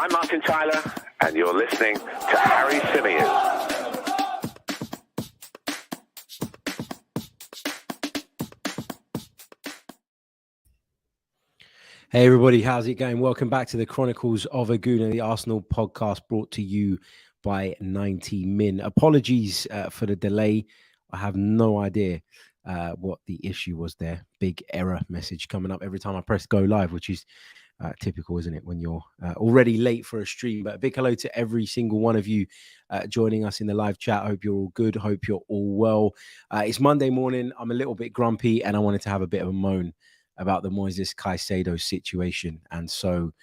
I'm Martin Tyler, and you're listening to Harry Symeou. Hey everybody, how's it going? Welcome back to the Chronicles of a Gooner, the Arsenal podcast brought to you by 90 Min. Apologies for the delay. I have no idea what the issue was there. Big error message coming up every time I press go live, which is typical, isn't it, when you're already late for a stream. But a big hello to every single one of you joining us in the live chat. Hope you're all good. Hope you're all well. It's Monday morning. I'm a little bit grumpy and I wanted to have a bit of a moan about the Moises Caicedo situation. And so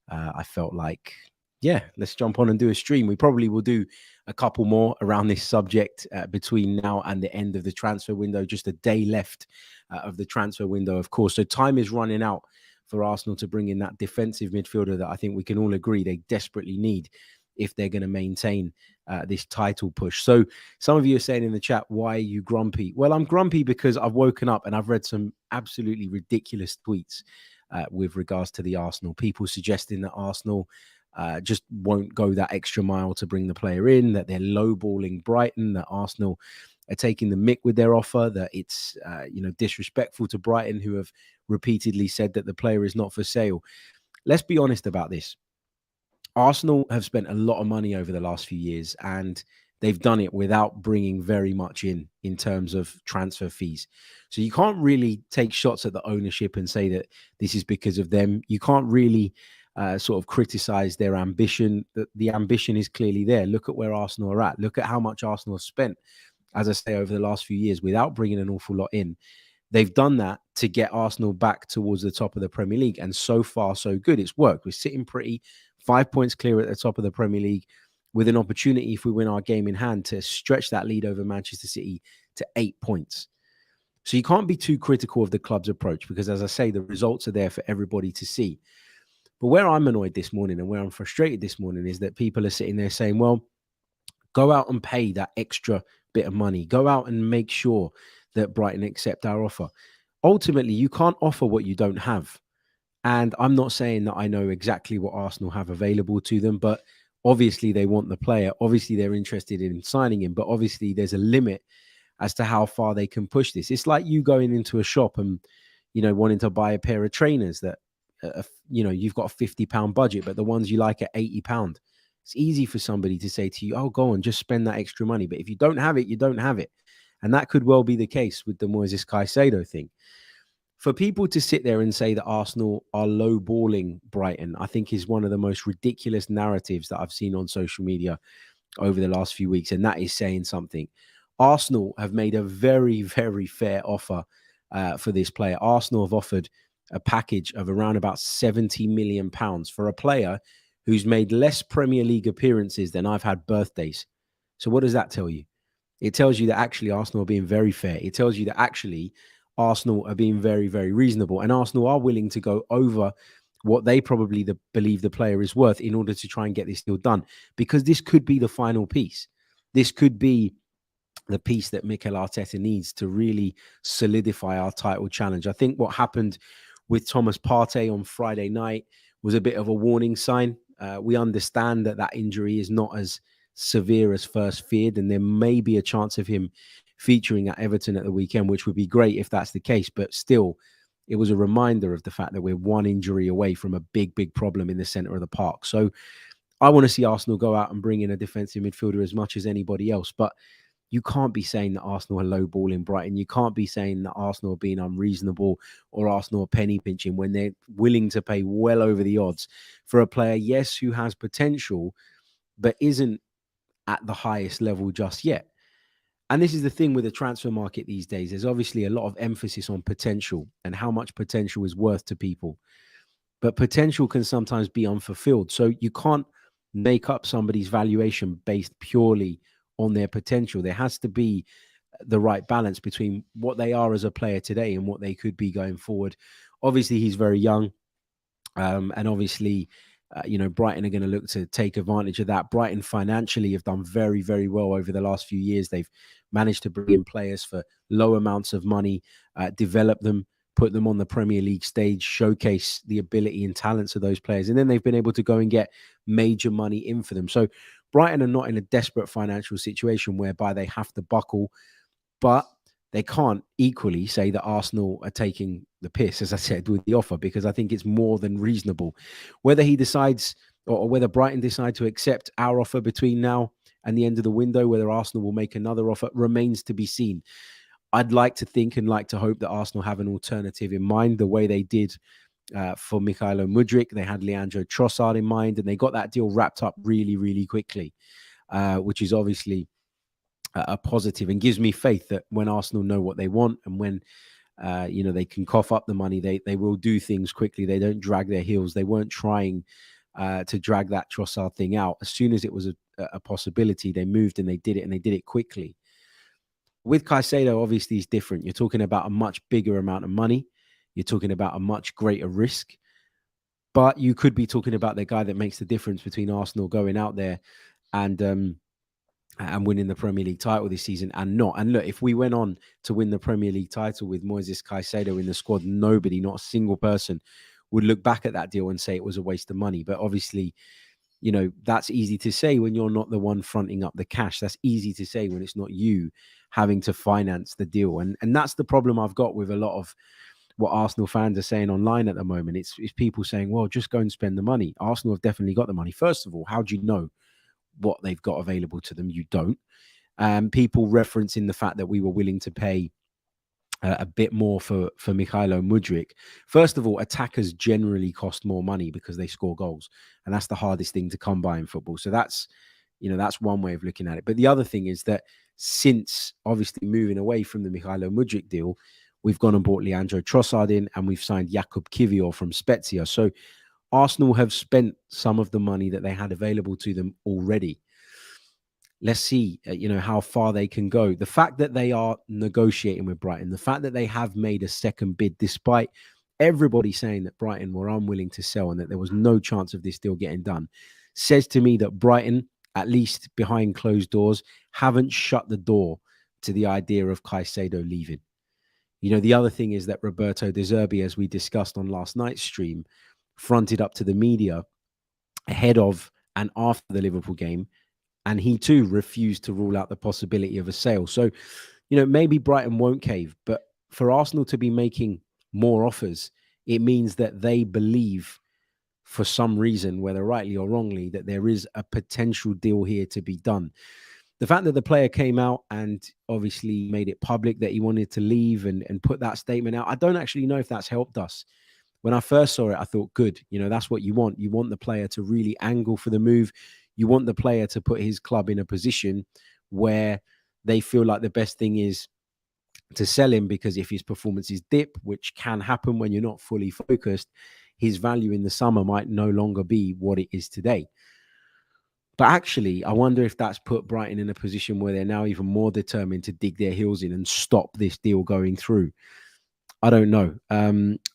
I felt like, yeah, let's jump on and do a stream. We probably will do a couple more around this subject between now and the end of the transfer window. Just a day left of the transfer window, of course. So time is running out for Arsenal to bring in that defensive midfielder that I think we can all agree they desperately need if they're going to maintain this title push. So some of you are saying in the chat, why are you grumpy? Well, I'm grumpy because I've woken up and I've read some absolutely ridiculous tweets with regards to the Arsenal. People suggesting that Arsenal just won't go that extra mile to bring the player in, that they're lowballing Brighton, that Arsenal are taking the mick with their offer, that it's disrespectful to Brighton, who have repeatedly said that the player is not for sale. Let's be honest about this. Arsenal have spent a lot of money over the last few years, and they've done it without bringing very much in terms of transfer fees. So you can't really take shots at the ownership and say that this is because of them. You can't really sort of criticize their ambition. The ambition is clearly there. Look at where Arsenal are at. Look at how much Arsenal have spent, as I say, over the last few years without bringing an awful lot in. They've done that to get Arsenal back towards the top of the Premier League. And so far, so good. It's worked. We're sitting pretty, 5 points clear at the top of the Premier League, with an opportunity, if we win our game in hand, to stretch that lead over Manchester City to 8 points. So you can't be too critical of the club's approach because, as I say, the results are there for everybody to see. But where I'm annoyed this morning and where I'm frustrated this morning is that people are sitting there saying, well, go out and pay that extra bit of money. Go out and make sure that Brighton accept our offer. Ultimately, you can't offer what you don't have. And I'm not saying that I know exactly what Arsenal have available to them, but obviously they want the player. Obviously they're interested in signing him, but obviously there's a limit as to how far they can push this. It's like you going into a shop and, wanting to buy a pair of trainers that, you've got a £50 budget, but the ones you like are £80. It's easy for somebody to say to you, oh, go on, just spend that extra money. But if you don't have it, you don't have it. And that could well be the case with the Moises Caicedo thing. For people to sit there and say that Arsenal are lowballing Brighton, I think is one of the most ridiculous narratives that I've seen on social media over the last few weeks. And that is saying something. Arsenal have made a very, very fair offer for this player. Arsenal have offered a package of around about £70 million for a player who's made less Premier League appearances than I've had birthdays. So what does that tell you? It tells you that actually Arsenal are being very fair. It tells you that actually Arsenal are being very, very reasonable, and Arsenal are willing to go over what they probably believe the player is worth in order to try and get this deal done, because this could be the final piece. This could be the piece that Mikel Arteta needs to really solidify our title challenge. I think what happened with Thomas Partey on Friday night was a bit of a warning sign. We understand that injury is not as severe as first feared, and there may be a chance of him featuring at Everton at the weekend, which would be great if that's the case. But still, it was a reminder of the fact that we're one injury away from a big, big problem in the centre of the park. So I want to see Arsenal go out and bring in a defensive midfielder as much as anybody else. But you can't be saying that Arsenal are lowballing Brighton. You can't be saying that Arsenal are being unreasonable or Arsenal are penny pinching when they're willing to pay well over the odds for a player, yes, who has potential, but isn't at the highest level just yet. And this is the thing with the transfer market these days. There's obviously a lot of emphasis on potential and how much potential is worth to people. But potential can sometimes be unfulfilled. So you can't make up somebody's valuation based purely on their potential. There has to be the right balance between what they are as a player today and what they could be going forward. Obviously, he's very young. And obviously, Brighton are going to look to take advantage of that. Brighton financially have done very, very well over the last few years. They've managed to bring in players for low amounts of money, develop them, put them on the Premier League stage, showcase the ability and talents of those players. And then they've been able to go and get major money in for them. So Brighton are not in a desperate financial situation whereby they have to buckle, but they can't equally say that Arsenal are taking the piss, as I said, with the offer, because I think it's more than reasonable. Whether he decides or whether Brighton decide to accept our offer between now and the end of the window, whether Arsenal will make another offer, remains to be seen. I'd like to think and like to hope that Arsenal have an alternative in mind, the way they did for Mykhailo Mudryk. They had Leandro Trossard in mind, and they got that deal wrapped up really, really quickly, which is obviously a positive and gives me faith that when Arsenal know what they want and when they can cough up the money, they will do things quickly. They don't drag their heels. They weren't trying to drag that Trossard thing out. As soon as it was a possibility, they moved and they did it quickly. With Caicedo, obviously, it's different. You're talking about a much bigger amount of money. You're talking about a much greater risk. But you could be talking about the guy that makes the difference between Arsenal going out there and winning the Premier League title this season and not. And look, if we went on to win the Premier League title with Moises Caicedo in the squad, nobody, not a single person, would look back at that deal and say it was a waste of money. But obviously, that's easy to say when you're not the one fronting up the cash. That's easy to say when it's not you having to finance the deal. And that's the problem I've got with a lot of what Arsenal fans are saying online at the moment. It's people saying, well, just go and spend the money. Arsenal have definitely got the money. First of all, how do you know what they've got available to them? You don't. People referencing the fact that we were willing to pay a bit more for Mykhailo Mudryk. First of all, attackers generally cost more money because they score goals, and that's the hardest thing to come by in football. So that's one way of looking at it. But the other thing is that since obviously moving away from the Mykhailo Mudryk deal, we've gone and bought Leandro Trossard in, and we've signed Jakub Kiwior from Spezia. So Arsenal have spent some of the money that they had available to them already. Let's see, how far they can go. The fact that they are negotiating with Brighton, the fact that they have made a second bid, despite everybody saying that Brighton were unwilling to sell and that there was no chance of this deal getting done, says to me that Brighton, at least behind closed doors, haven't shut the door to the idea of Caicedo leaving. The other thing is that Roberto De Zerbi, as we discussed on last night's stream, fronted up to the media ahead of and after the Liverpool game, and he too refused to rule out the possibility of a sale. So, maybe Brighton won't cave, but for Arsenal to be making more offers, it means that they believe for some reason, whether rightly or wrongly, that there is a potential deal here to be done. The fact that the player came out and obviously made it public that he wanted to leave and put that statement out, I don't actually know if that's helped us. When I first saw it, I thought, good, that's what you want. You want the player to really angle for the move. You want the player to put his club in a position where they feel like the best thing is to sell him, because if his performances dip, which can happen when you're not fully focused, his value in the summer might no longer be what it is today. But actually, I wonder if that's put Brighton in a position where they're now even more determined to dig their heels in and stop this deal going through. I don't know.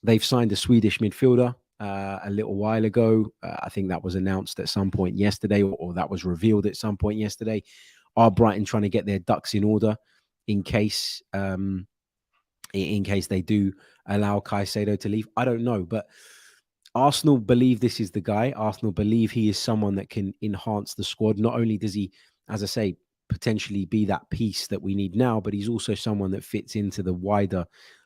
They've signed a Swedish midfielder a little while ago. I think that was announced at some point yesterday, or that was revealed at some point yesterday. Are Brighton trying to get their ducks in order in case they do allow Caicedo to leave? I don't know, but Arsenal believe this is the guy. Arsenal believe he is someone that can enhance the squad. Not only does he, as I say, potentially be that piece that we need now, but he's also someone that fits into the wider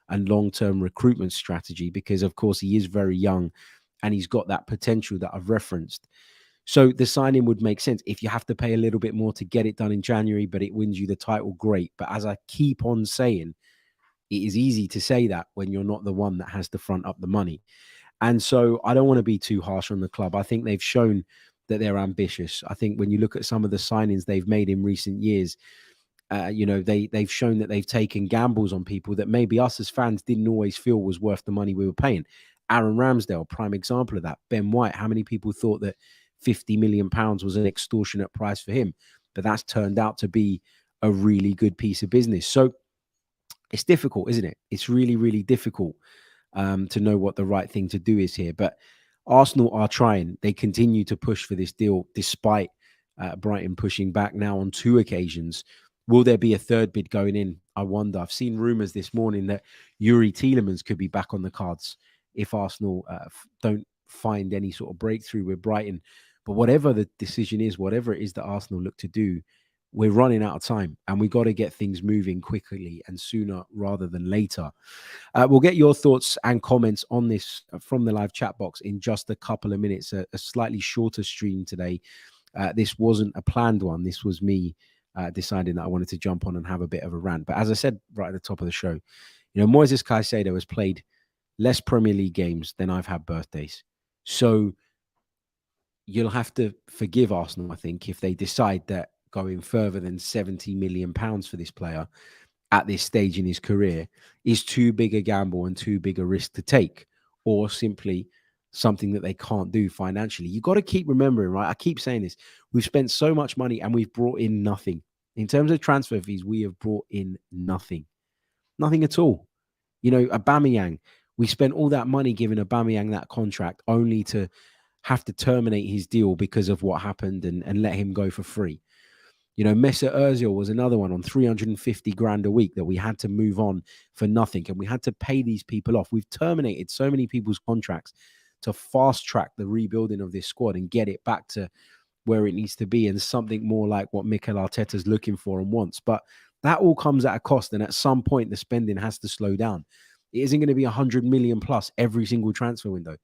and long-term recruitment strategy, because of course he is very young and he's got that potential that I've referenced. So the signing would make sense. If you have to pay a little bit more to get it done in January, but it wins you the title, great. But as I keep on saying, it is easy to say that when you're not the one that has to front up the money. And so I don't want to be too harsh on the club. I think they've shown that they're ambitious. I think when you look at some of the signings they've made in recent years, they've shown that they've taken gambles on people that maybe us as fans didn't always feel was worth the money we were paying. Aaron Ramsdale, prime example of that. Ben White, how many people thought that £50 million was an extortionate price for him? But that's turned out to be a really good piece of business. So it's difficult, isn't it? It's really, really difficult to know what the right thing to do is here. But Arsenal are trying. They continue to push for this deal despite Brighton pushing back now on 2 occasions. Will there be a third bid going in? I wonder. I've seen rumours this morning that Yuri Tielemans could be back on the cards if Arsenal don't find any sort of breakthrough with Brighton. But whatever the decision is, whatever it is that Arsenal look to do, we're running out of time and we got to get things moving quickly and sooner rather than later. We'll get your thoughts and comments on this from the live chat box in just a couple of minutes. A slightly shorter stream today. This wasn't a planned one. This was me deciding that I wanted to jump on and have a bit of a rant. But as I said right at the top of the show, Moises Caicedo has played less Premier League games than I've had birthdays. So you'll have to forgive Arsenal, I think, if they decide that going further than £70 million for this player at this stage in his career is too big a gamble and too big a risk to take, or simply something that they can't do financially. You've got to keep remembering, right? I keep saying this. We've spent so much money and we've brought in nothing. In terms of transfer fees, we have brought in nothing. Nothing at all. Aubameyang, we spent all that money giving Aubameyang that contract only to have to terminate his deal because of what happened and let him go for free. Mesut Ozil was another one on 350 grand a week that we had to move on for nothing. And we had to pay these people off. We've terminated so many people's contracts to fast track the rebuilding of this squad and get it back to where it needs to be and something more like what Mikel Arteta's looking for and wants. But that all comes at a cost. And at some point, the spending has to slow down. It isn't going to be 100 million plus every single transfer window.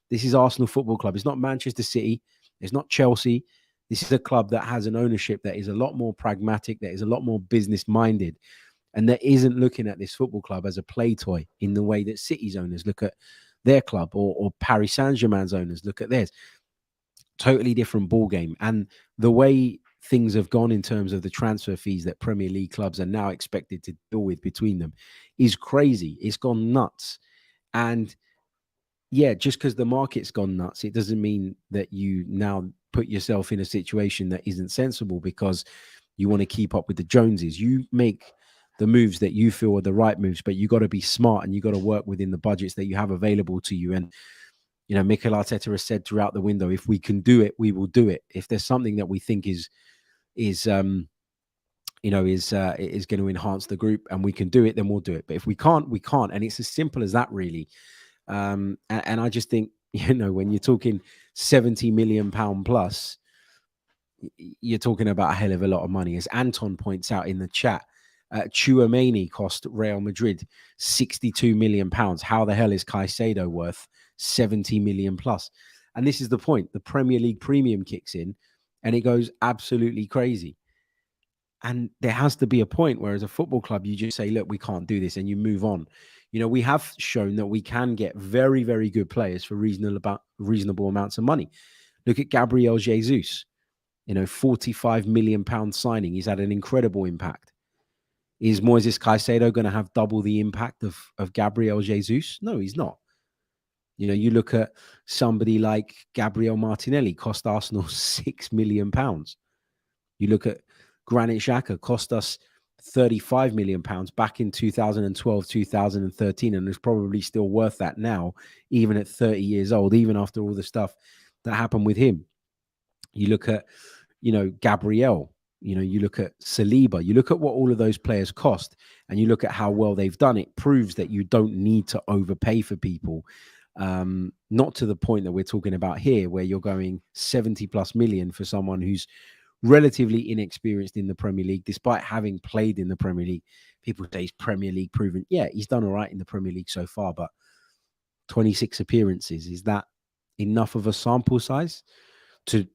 This is Arsenal Football Club. It's not Manchester City. It's not Chelsea. This is a club that has an ownership that is a lot more pragmatic, that is a lot more business-minded, and that isn't looking at this football club as a play toy in the way that City's owners look at their club or Paris Saint-Germain's owners look at theirs. Totally different ball game. And the way things have gone in terms of the transfer fees that Premier League clubs are now expected to deal with between them is crazy. It's gone nuts. And yeah, just because the market's gone nuts, it doesn't mean that you now put yourself in a situation that isn't sensible because you want to keep up with the Joneses. You make the moves that you feel are the right moves, but you got to be smart and you got to work within the budgets that you have available to you. And, Mikel Arteta has said throughout the window, if we can do it, we will do it. If there's something that we think is going to enhance the group and we can do it, then we'll do it. But if we can't, we can't. And it's as simple as that, really. And I just think, when you're talking £70 million plus, you're talking about a hell of a lot of money. As Anton points out in the chat, Tchouaméni cost Real Madrid £62 million. How the hell is Caicedo worth 70 million plus? And this is the point. The Premier League premium kicks in and it goes absolutely crazy. And there has to be a point where as a football club, you just say, look, we can't do this, and you move on. We have shown that we can get very, very good players for reasonable amounts of money. Look at Gabriel Jesus, £45 million signing. He's had an incredible impact. Is Moises Caicedo going to have double the impact of Gabriel Jesus? No, he's not. You look at somebody like Gabriel Martinelli, cost Arsenal £6 million. You look at Granit Xhaka, cost us £35 million back in 2012, 2013, and is probably still worth that now, even at 30 years old, even after all the stuff that happened with him. You look at, Gabriel, you look at Saliba, you look at what all of those players cost, and you look at how well they've done. It proves that you don't need to overpay for people. Not to the point that we're talking about here, where you're going 70 plus million for someone who's relatively inexperienced in the Premier League, despite having played in the Premier League. People say he's Premier League proven. Yeah, he's done all right in the Premier League so far, but 26 appearances, is that enough of a sample size to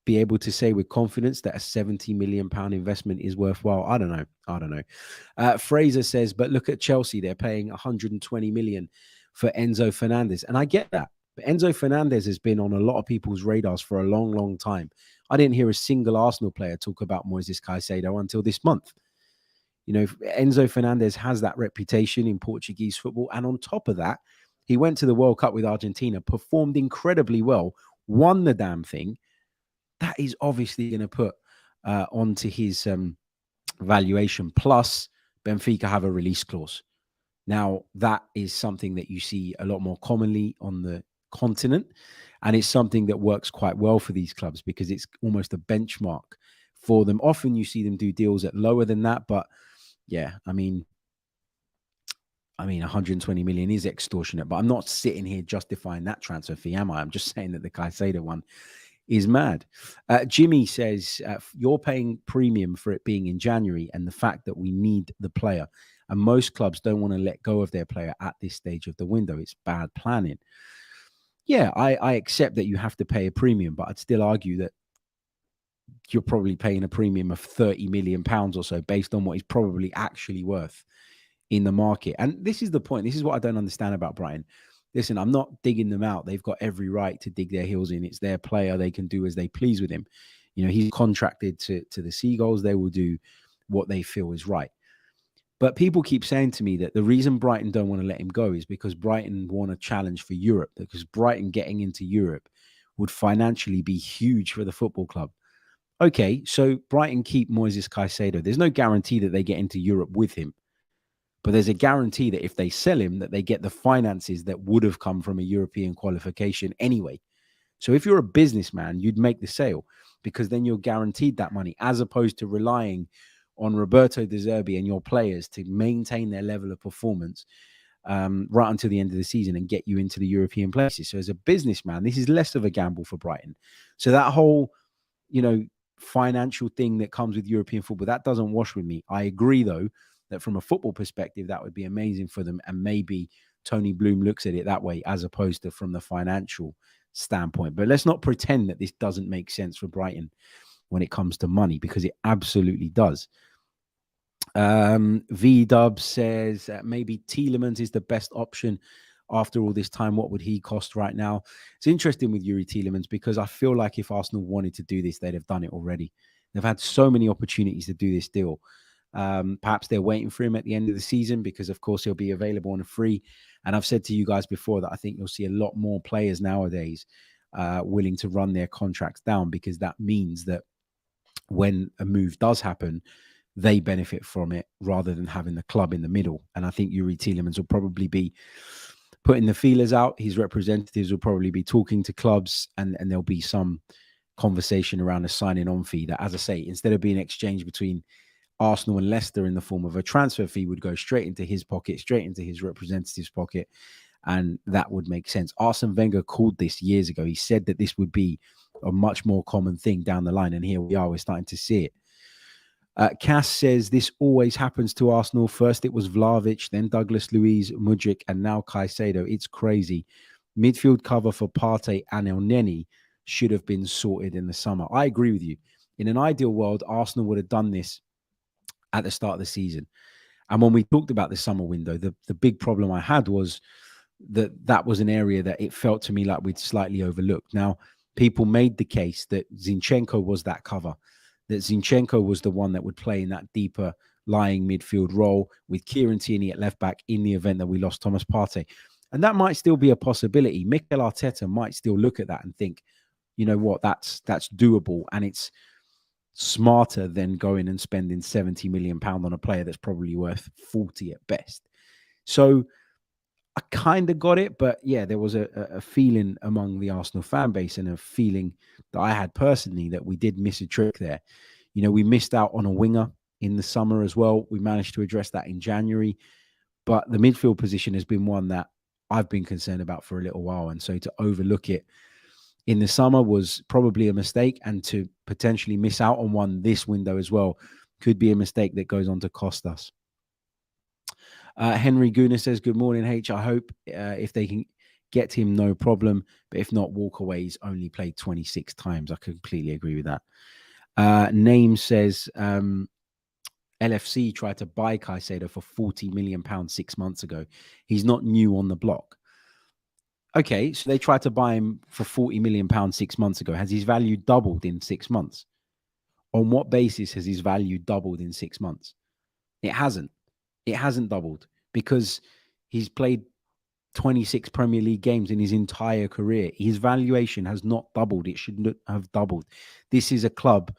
be able to say with confidence that a £70 million investment is worthwhile? I don't know. Fraser says, but look at Chelsea. They're paying 120 million for Enzo Fernandez. And I get that. But Enzo Fernandez has been on a lot of people's radars for a long, long time. I didn't hear a single Arsenal player talk about Moises Caicedo until this month. Enzo Fernandez has that reputation in Portuguese football. And on top of that, he went to the World Cup with Argentina, performed incredibly well, won the damn thing. That is obviously going to put onto his valuation. Plus, Benfica have a release clause. Now, that is something that you see a lot more commonly on the continent. And it's something that works quite well for these clubs because it's almost a benchmark for them. Often you see them do deals at lower than that, but yeah, I mean, 120 million is extortionate, but I'm not sitting here justifying that transfer fee, am I? I'm just saying that the Caicedo one is mad. Jimmy says, you're paying premium for it being in January and the fact that we need the player. And most clubs don't want to let go of their player at this stage of the window. It's bad planning. Yeah, I accept that you have to pay a premium, but I'd still argue that you're probably paying a premium of £30 million or so based on what he's probably actually worth in the market. And this is the point. This is what I don't understand about Brighton. Listen, I'm not digging them out. They've got every right to dig their heels in. It's their player. They can do as they please with him. You know, he's contracted to the Seagulls. They will do what they feel is right. But people keep saying to me that the reason Brighton don't want to let him go is because Brighton want a challenge for Europe, because Brighton getting into Europe would financially be huge for the football club. Okay, so Brighton keep Moises Caicedo. There's no guarantee that they get into Europe with him. But there's a guarantee that if they sell him, that they get the finances that would have come from a European qualification anyway. So if you're a businessman, you'd make the sale because then you're guaranteed that money, as opposed to relying on Roberto De Zerbi and your players to maintain their level of performance right until the end of the season and get you into the European places. So as a businessman, this is less of a gamble for Brighton. So that whole, financial thing that comes with European football, that doesn't wash with me. I agree, though, that from a football perspective, that would be amazing for them. And maybe Tony Bloom looks at it that way, as opposed to from the financial standpoint. But let's not pretend that this doesn't make sense for Brighton when it comes to money, because it absolutely does. VDubs says maybe Tielemans is the best option after all this time. What would he cost right now? It's interesting with Youri Tielemans, because I feel like if Arsenal wanted to do this, they'd have done it already. They've had so many opportunities to do this deal. Perhaps they're waiting for him at the end of the season because, of course, he'll be available on a free. And I've said to you guys before that I think you'll see a lot more players nowadays willing to run their contracts down, because that means that when a move does happen, they benefit from it rather than having the club in the middle. And I think Youri Tielemans will probably be putting the feelers out. His representatives will probably be talking to clubs, and there'll be some conversation around a signing on fee that, as I say, instead of being exchanged between Arsenal and Leicester in the form of a transfer fee, would go straight into his pocket, straight into his representative's pocket. And that would make sense. Arsene Wenger called this years ago. He said that this would be a much more common thing down the line. And here we are, we're starting to see it. Cass says this always happens to Arsenal. First it was Vlahovic, then Douglas Luiz, Mudryk, and now Caicedo. It's crazy. Midfield cover for Partey and Elneny should have been sorted in the summer. I agree with you. In an ideal world, Arsenal would have done this at the start of the season. And when we talked about the summer window, the big problem I had was that was an area that it felt to me like we'd slightly overlooked. Now, people made the case that Zinchenko was that cover, that Zinchenko was the one that would play in that deeper lying midfield role with Kieran Tierney at left back in the event that we lost Thomas Partey. And that might still be a possibility. Mikel Arteta might still look at that and think, you know what, that's doable. And it's smarter than going and spending £70 million on a player that's probably worth 40 at best. So I kind of got it, but yeah, there was a feeling among the Arsenal fan base, and a feeling that I had personally, that we did miss a trick there. You know, we missed out on a winger in the summer as well. We managed to address that in January, but the midfield position has been one that I've been concerned about for a little while. And so to overlook it in the summer was probably a mistake, and to potentially miss out on one this window as well could be a mistake that goes on to cost us. Henry Guna says, good morning, H. I hope if they can get him, no problem. But if not, walk away. He's only played 26 times. I completely agree with that. Name says, LFC tried to buy Caicedo for £40 million 6 months ago. He's not new on the block. Okay, so they tried to buy him for £40 million 6 months ago. Has his value doubled in 6 months? On what basis has his value doubled in 6 months? It hasn't. It hasn't doubled, because he's played 26 Premier League games in his entire career. His valuation has not doubled. It should not have doubled. This is a club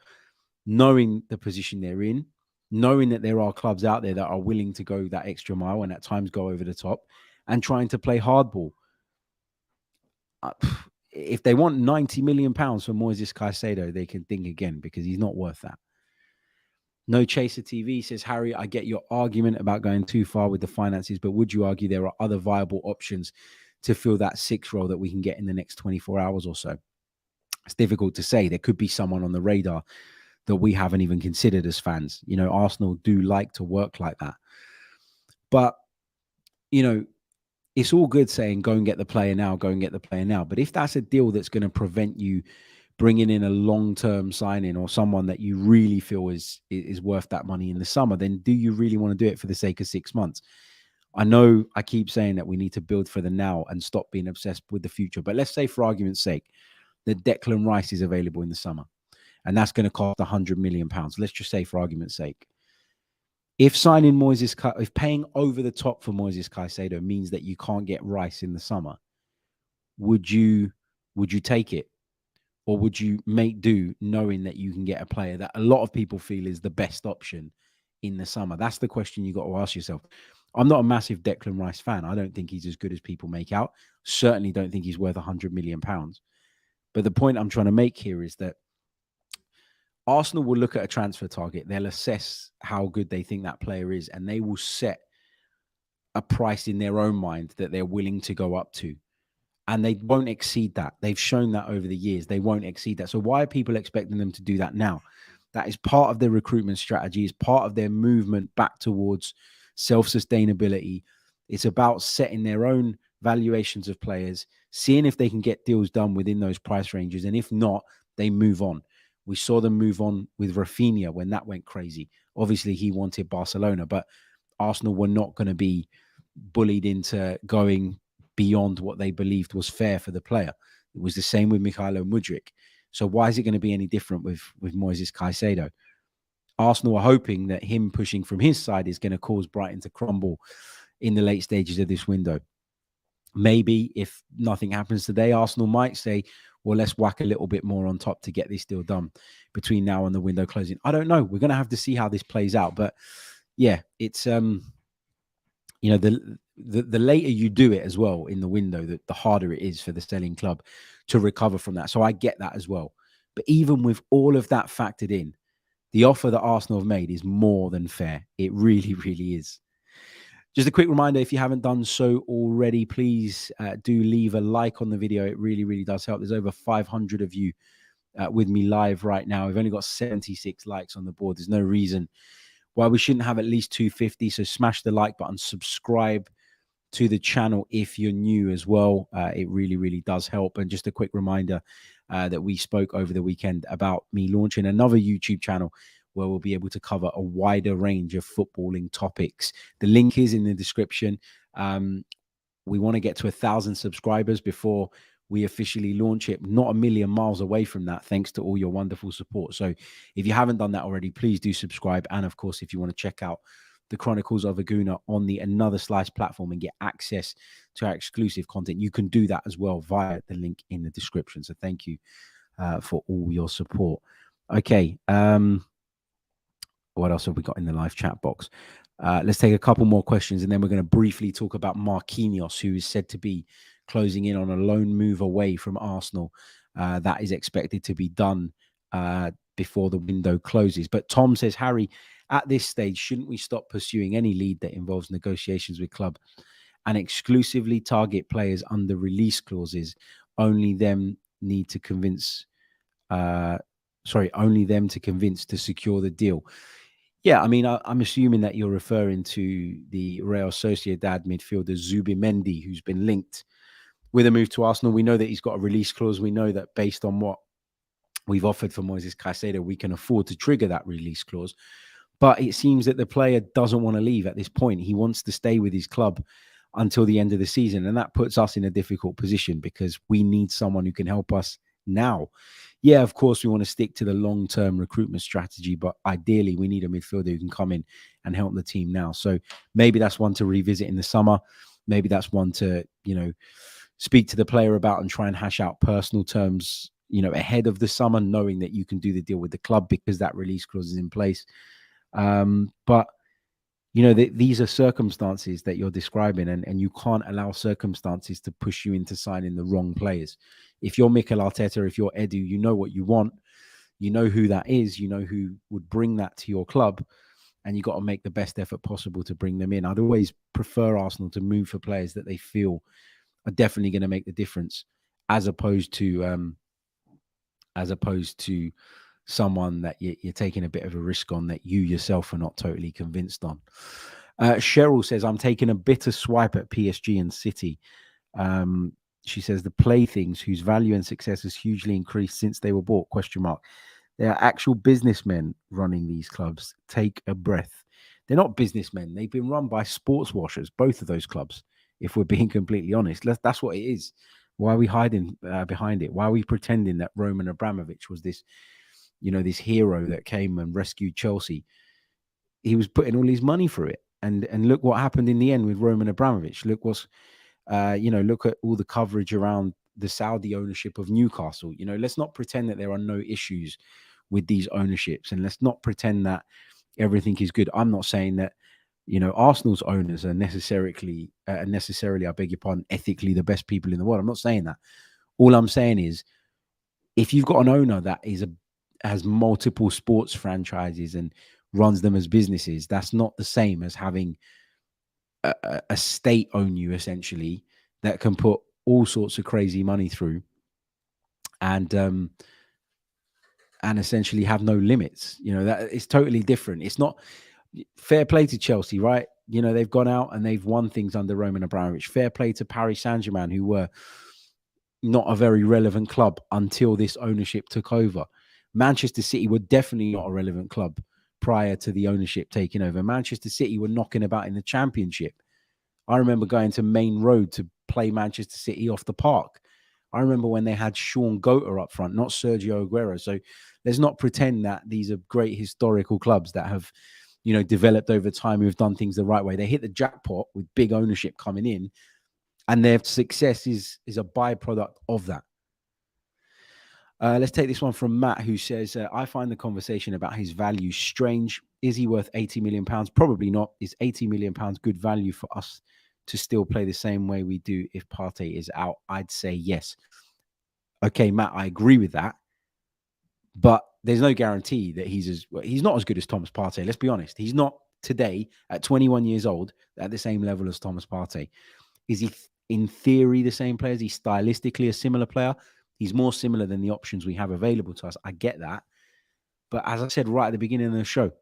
knowing the position they're in, knowing that there are clubs out there that are willing to go that extra mile and at times go over the top, and trying to play hardball. If they want £90 million for Moises Caicedo, they can think again, because he's not worth that. No Chaser TV says, Harry, I get your argument about going too far with the finances, but would you argue there are other viable options to fill that 6 role that we can get in the next 24 hours or so? It's difficult to say. There could be someone on the radar that we haven't even considered as fans. You know, Arsenal do like to work like that. But, you know, it's all good saying go and get the player now, go and get the player now. But if that's a deal that's going to prevent you bringing in a long-term signing or someone that you really feel is worth that money in the summer, then do you really want to do it for the sake of 6 months? I know I keep saying that we need to build for the now and stop being obsessed with the future. But let's say, for argument's sake, that Declan Rice is available in the summer, and that's going to cost £100 million. Let's just say, for argument's sake, if paying over the top for Moises Caicedo means that you can't get Rice in the summer, would you take it? Or would you make do knowing that you can get a player that a lot of people feel is the best option in the summer? That's the question you got to ask yourself. I'm not a massive Declan Rice fan. I don't think he's as good as people make out. Certainly don't think he's worth £100 million. But the point I'm trying to make here is that Arsenal will look at a transfer target. They'll assess how good they think that player is, and they will set a price in their own mind that they're willing to go up to. And they won't exceed that. They've shown that over the years. They won't exceed that. So why are people expecting them to do that now? That is part of their recruitment strategy. It's part of their movement back towards self-sustainability. It's about setting their own valuations of players, seeing if they can get deals done within those price ranges. And if not, they move on. We saw them move on with Rafinha when that went crazy. Obviously, he wanted Barcelona, but Arsenal were not going to be bullied into going beyond what they believed was fair for the player. It was the same with Mykhailo Mudryk. So why is it going to be any different with Moises Caicedo? Arsenal are hoping that him pushing from his side is going to cause Brighton to crumble in the late stages of this window. Maybe if nothing happens today, Arsenal might say, well, let's whack a little bit more on top to get this deal done between now and the window closing. I don't know. We're going to have to see how this plays out. But yeah, it's, you know, the later you do it as well in the window, the harder it is for the selling club to recover from that. So I get that as well. But even with all of that factored in, the offer that Arsenal have made is more than fair. It really, really is. Just a quick reminder, if you haven't done so already, please do leave a like on the video. It really, really does help. There's over 500 of you with me live right now. We've only got 76 likes on the board. There's no reason why we shouldn't have at least 250. So smash the like button, subscribe to the channel if you're new as well. It really, really does help. And just a quick reminder that we spoke over the weekend about me launching another YouTube channel where we'll be able to cover a wider range of footballing topics. The link is in the description. We want to get to 1,000 subscribers before we officially launch it. Not a million miles away from that, thanks to all your wonderful support. So if you haven't done that already, please do subscribe. And of course, if you want to check out the Chronicles of a Gooner on the Another Slice platform and get access to our exclusive content, you can do that as well via the link in the description. So thank you for all your support. Okay. What else have we got in the live chat box? Let's take a couple more questions, and then we're going to briefly talk about Marquinhos, who is said to be closing in on a loan move away from Arsenal. That is expected to be done before the window closes. But Tom says, Harry, at this stage, shouldn't we stop pursuing any lead that involves negotiations with club and exclusively target players under release clauses? Only them to convince to secure the deal. Yeah, I mean, I'm assuming that you're referring to the Real Sociedad midfielder Zubimendi, who's been linked with a move to Arsenal. We know that he's got a release clause. We know that based on what we've offered for Moises Caicedo, we can afford to trigger that release clause. But it seems that the player doesn't want to leave at this point. He wants to stay with his club until the end of the season. And that puts us in a difficult position because we need someone who can help us now. Yeah, of course, we want to stick to the long-term recruitment strategy, but ideally we need a midfielder who can come in and help the team now. So maybe that's one to revisit in the summer. Maybe that's one to, you know, speak to the player about and try and hash out personal terms, you know, ahead of the summer, knowing that you can do the deal with the club because that release clause is in place. But, you know, these are circumstances that you're describing, and you can't allow circumstances to push you into signing the wrong players. If you're Mikel Arteta, if you're Edu, you know what you want. You know who that is. You know who would bring that to your club, and you got to make the best effort possible to bring them in. I'd always prefer Arsenal to move for players that they feel are definitely going to make the difference, as opposed to someone that you're taking a bit of a risk on that you yourself are not totally convinced on. Cheryl says, I'm taking a bitter swipe at PSG and City. She says the playthings whose value and success has hugely increased since they were bought, ? They are actual businessmen running these clubs. Take a breath. They're not businessmen. They've been run by sports washers, both of those clubs, if we're being completely honest. That's what it is. Why are we hiding behind it? Why are we pretending that Roman Abramovich was this, this hero that came and rescued Chelsea? He was putting all his money for it. And look what happened in the end with Roman Abramovich. Look look at all the coverage around the Saudi ownership of Newcastle. Let's not pretend that there are no issues with these ownerships, and let's not pretend that everything is good. I'm not saying that, Arsenal's owners are necessarily, I beg your pardon, ethically the best people in the world. I'm not saying that. All I'm saying is, if you've got an owner that has multiple sports franchises and runs them as businesses, that's not the same as having a state own you, essentially, that can put all sorts of crazy money through and essentially have no limits. That it's totally different. It's not fair play to Chelsea, right? They've gone out and they've won things under Roman Abramovich. Fair play to Paris Saint-Germain, who were not a very relevant club until this ownership took over. Manchester City were definitely not a relevant club prior to the ownership taking over. Manchester City were knocking about in the Championship. I remember going to Main Road to play Manchester City off the park. I remember when they had Sean Goater up front, not Sergio Aguero. So let's not pretend that these are great historical clubs that have, developed over time, who've done things the right way. They hit the jackpot with big ownership coming in, and their success is a byproduct of that. Let's take this one from Matt, who says, I find the conversation about his value strange. Is he worth £80 million? Probably not. Is £80 million good value for us to still play the same way we do if Partey is out? I'd say yes. Okay, Matt, I agree with that. But there's no guarantee that he's not as good as Thomas Partey. Let's be honest. He's not today, at 21 years old, at the same level as Thomas Partey. Is he, in theory, the same player? Is he stylistically a similar player? He's more similar than the options we have available to us. I get that. But as I said right at the beginning of the show,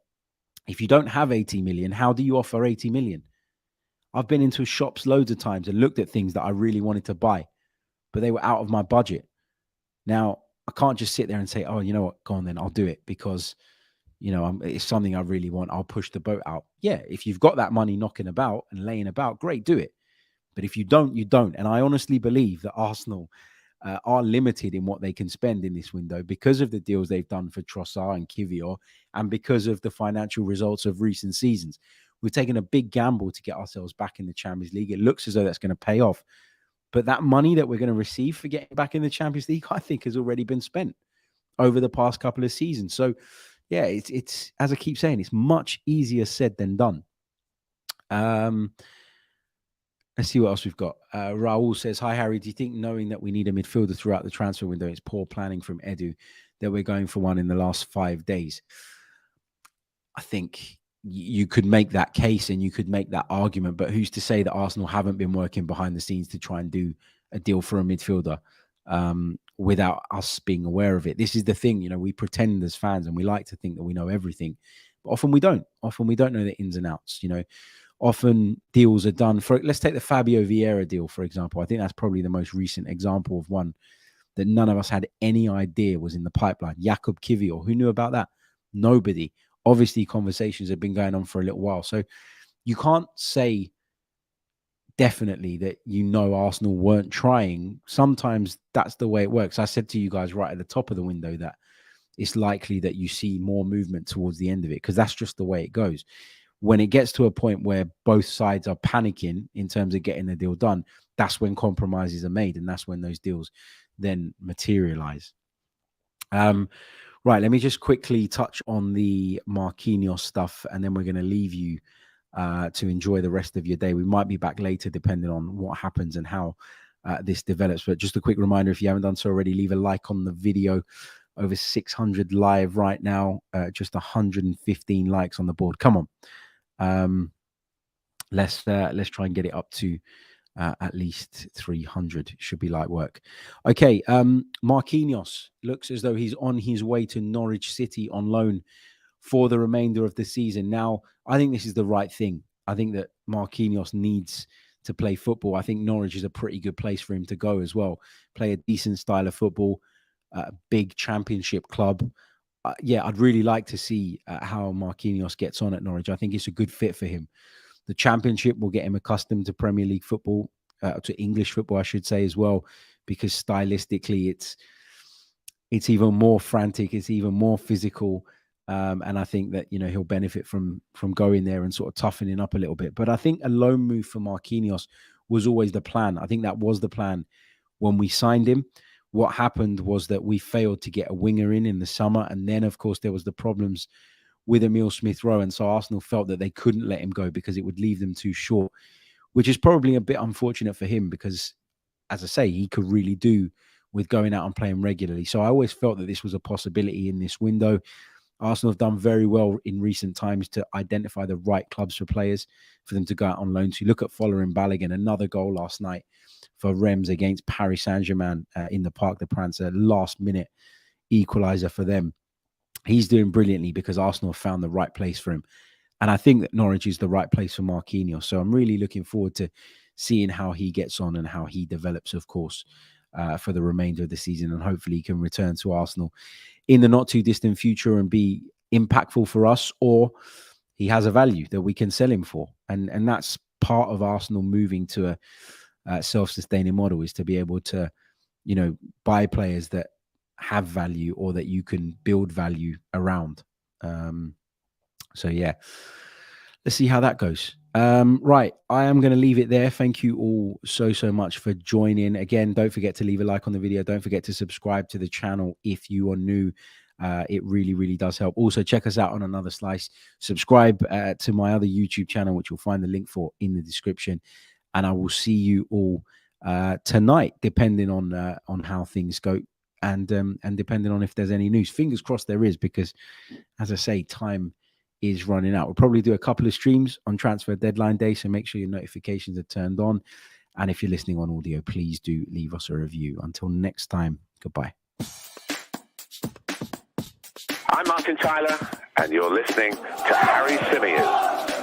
if you don't have 80 million, how do you offer 80 million? I've been into shops loads of times and looked at things that I really wanted to buy, but they were out of my budget. Now, I can't just sit there and say, oh, you know what, go on then, I'll do it because, it's something I really want. I'll push the boat out. Yeah, if you've got that money knocking about and laying about, great, do it. But if you don't, you don't. And I honestly believe that Arsenal are limited in what they can spend in this window because of the deals they've done for Trossard and Kivior and because of the financial results of recent seasons. We've taken a big gamble to get ourselves back in the Champions League. It looks as though that's going to pay off. But that money that we're going to receive for getting back in the Champions League, I think, has already been spent over the past couple of seasons. So, yeah, it's as I keep saying, it's much easier said than done. Let's see what else we've got. Raul says, hi, Harry. Do you think knowing that we need a midfielder throughout the transfer window, it's poor planning from Edu that we're going for one in the last 5 days? I think you could make that case and you could make that argument, but who's to say that Arsenal haven't been working behind the scenes to try and do a deal for a midfielder without us being aware of it? This is the thing, we pretend as fans and we like to think that we know everything, but often we don't. Often we don't know the ins and outs, Often deals are done for, let's take the Fabio Vieira deal, for example. I think that's probably the most recent example of one that none of us had any idea was in the pipeline. Jakub Kivior, who knew about that? Nobody. Obviously, conversations have been going on for a little while. So you can't say definitely that Arsenal weren't trying. Sometimes that's the way it works. I said to you guys right at the top of the window that it's likely that you see more movement towards the end of it because that's just the way it goes. When it gets to a point where both sides are panicking in terms of getting the deal done, that's when compromises are made and that's when those deals then materialize. Right, let me just quickly touch on the Marquinhos stuff and then we're going to leave you to enjoy the rest of your day. We might be back later depending on what happens and how this develops. But just a quick reminder, if you haven't done so already, leave a like on the video. over 600 live right now. Just 115 likes on the board. Come on. Let's try and get it up to at least 300. Should be light work. Okay. Marquinhos looks as though he's on his way to Norwich City on loan for the remainder of the season. Now, I think this is the right thing. I think that Marquinhos needs to play football. I think Norwich is a pretty good place for him to go as well. Play a decent style of football, a big championship club. Yeah, I'd really like to see how Marquinhos gets on at Norwich. I think it's a good fit for him. The championship will get him accustomed to Premier League football, to English football, I should say, as well, because stylistically it's even more frantic, it's even more physical. And I think that, he'll benefit from going there and sort of toughening up a little bit. But I think a loan move for Marquinhos was always the plan. I think that was the plan when we signed him. What happened was that we failed to get a winger in the summer. And then, of course, there was the problems with Emile Smith-Rowe. And so Arsenal felt that they couldn't let him go because it would leave them too short, which is probably a bit unfortunate for him because, as I say, he could really do with going out and playing regularly. So I always felt that this was a possibility in this window. Arsenal have done very well in recent times to identify the right clubs for players for them to go out on loan to. Look at Folarin Balogun, another goal last night for Reims against Paris Saint-Germain in the Parc des Princes, a last-minute equaliser for them. He's doing brilliantly because Arsenal have found the right place for him. And I think that Norwich is the right place for Marquinhos. So I'm really looking forward to seeing how he gets on and how he develops, of course, for the remainder of the season. And hopefully he can return to Arsenal in the not too distant future and be impactful for us, or he has a value that we can sell him for. And that's part of Arsenal moving to a self-sustaining model, is to be able to, buy players that have value or that you can build value around. So yeah, let's see how that goes. Right, I am going to leave it there. Thank you all so much for joining. Again, don't forget to leave a like on the video. Don't forget to subscribe to the channel if you are new. It really does help. Also, check us out on Another Slice. Subscribe to my other YouTube channel, which you'll find the link for in the description. And I will see you all tonight, depending on how things go. And depending on if there's any news. Fingers crossed there is, because, as I say, time is running out. We'll probably do a couple of streams on transfer deadline day, so make sure your notifications are turned on. And if you're listening on audio, please do leave us a review. Until next time, goodbye. I'm Martin Tyler, and you're listening to Harry Symeou.